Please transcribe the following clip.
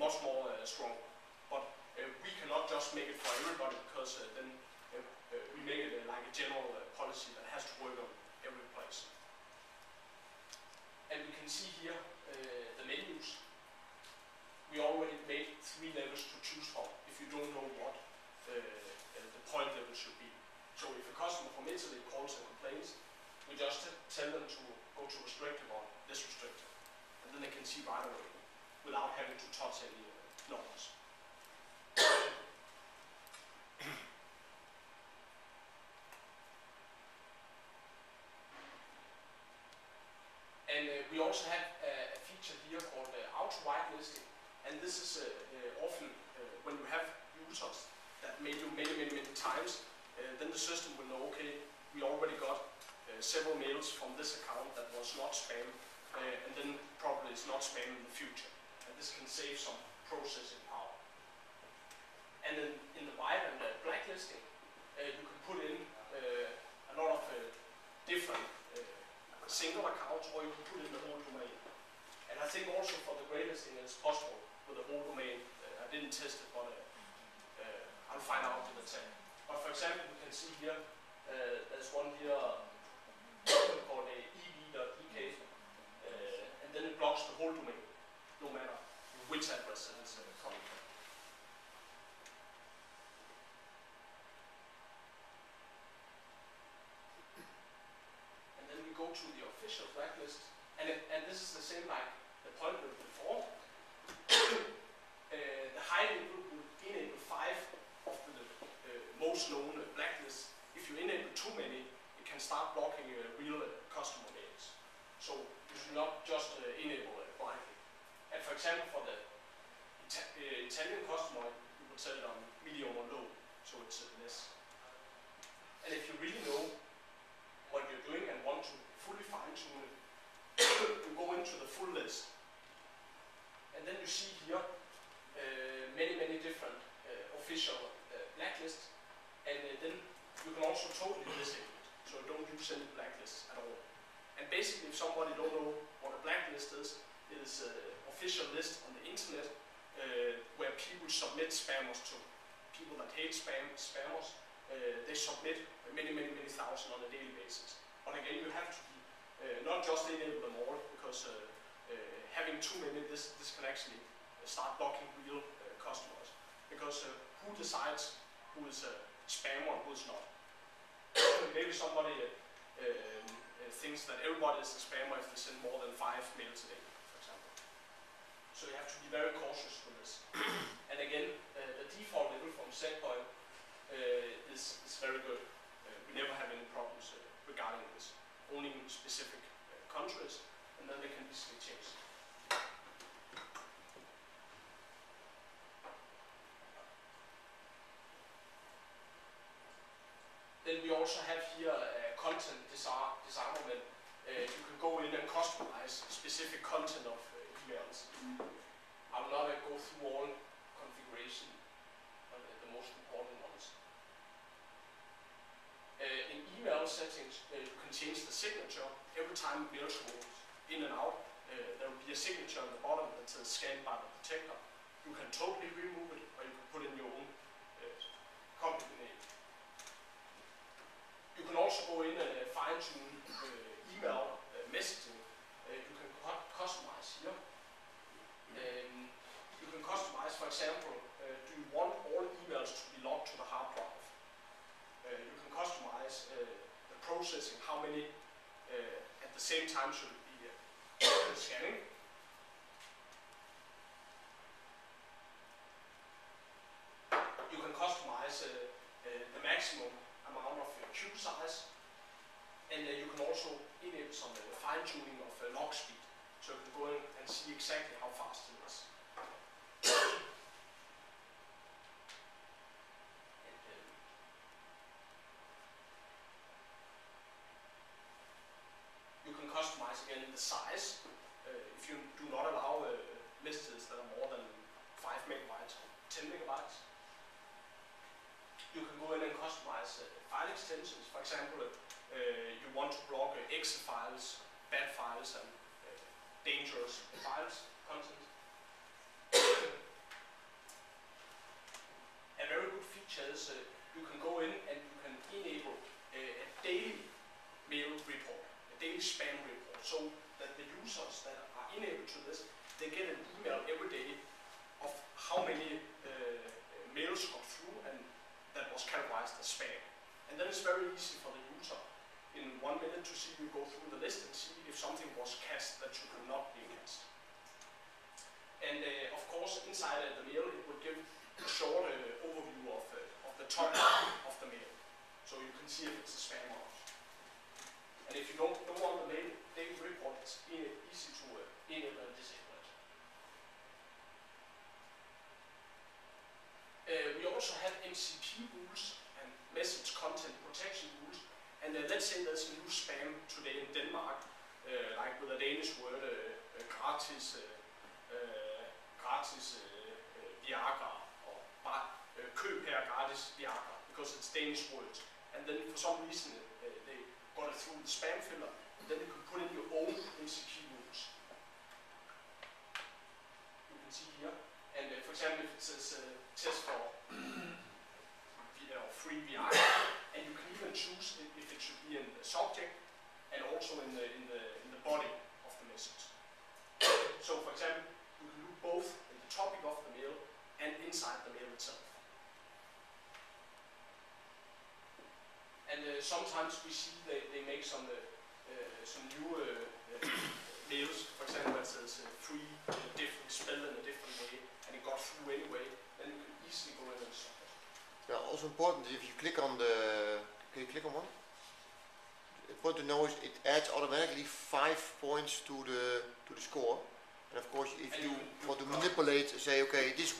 much more strong. But we cannot just make it for everybody, because then we make it like a general policy that has to work on every place. And we can see here the menus. We already made 3 levels to choose from if you don't know what the point level should be. So if a customer from Italy calls and complains, we just tell them to go to restrictive or this restrictive. And then they can see right away without having to touch any numbers. And we also have a feature here called auto whitelisting. And this is often when you have users that mail you many times, then the system will know, okay, we already got several mails from this account that was not spam, and then probably it's not spam in the future. And this can save some processing power. And then in the white and blacklisting, you can put in a lot of different single accounts, or you can put in the whole domain. And I think also for the gray listing it's possible with the whole domain. I didn't test it, but I'll find out in the tag. But for example, we can see here, there's one here called ev.ek, and then it blocks the whole domain, no matter which address it is coming from. And then we go to the official blacklist, and this is the same like the point level before. The high level will enable 5 of the most known blacklists. If you enable too many, it can start blocking real customer mails. So you should not just enable blindly. And for example, for the Italian customer, you would set it on medium or low, so it's less. And if you really know what you're doing and want to fully fine-tune it, you go into the full list. And then you see here many different official blacklists, and then you can also totally disable it, so don't use any blacklists at all. And basically, if somebody don't know what a blacklist is, it is an official list on the internet where people submit spammers to. People that hate spammers, they submit many thousand on a daily basis. But again, you have to be not just enable them all, because having too many, this can actually start blocking real customers. Because who decides who is a spammer and who is not? Maybe somebody thinks that everybody is a spammer if they send more than 5 mails a day, for example. So you have to be very cautious with this. And again, the default level from SecPoint is very good. We never have any problems regarding this. Only in specific countries, and then they can easily change. Then we also have here content disarmament. You can go in and customize specific content of emails. I will not go through all configuration, but the most important ones. In email settings, you can change the signature. Every time mails go in and out, there will be a signature on the bottom that says scanned by the protector. You can totally remove it, or you can put in your own company name. You can also go in and fine-tune email messaging. You can customize here. You can customize, for example, do you want all emails to be logged to the hard drive? You can customize the processing, how many at the same time should it be scanning. You can customize the maximum amount of queue size, and you can also enable some fine-tuning of log speed, so you can go in and see exactly how fast it is. You can customize again the size. If you do not allow messages that are more than 5 megabytes or 10 megabytes. You can go in and customize file extensions. For example, you want to block exe files, bad files, and dangerous files content. features, you can go in and you can enable a daily mail report, a daily spam report, so that the users that are enabled to this, they get an email every day of how many mails got through and that was categorized as spam. And then it's very easy for the user in 1 minute to see, you go through the list and see if something was cached that should not be cached. And of course, inside the mail, it would give a short overview of the topic of the mail, so you can see if it's a spam or not. And if you don't want the mail daily report, it's easy to enable and disable it. We also have MCP rules and message content protection rules. And let's say there's a new spam today in Denmark, like with a Danish word, gratis Viagra, or bare køb her gratis Viagra, because it's Danish words. And then for some reason they got it through the spam filter, and then you can put in your own MCP rules. You can see here, and for example, if it says test for free Viagra, and you can even choose if it should be in the subject and also in the body of the message. So for example, you can do both in the topic of the mail and inside the mail itself. And sometimes we see they make some new mails, for example, that says free in a different spell in a different way, and it got through anyway, then you can easily go in and stop it. Yeah, also important if you click on the, can you click on one? Important to know is it adds automatically 5 points to the score, and of course if you want to manipulate, say okay, this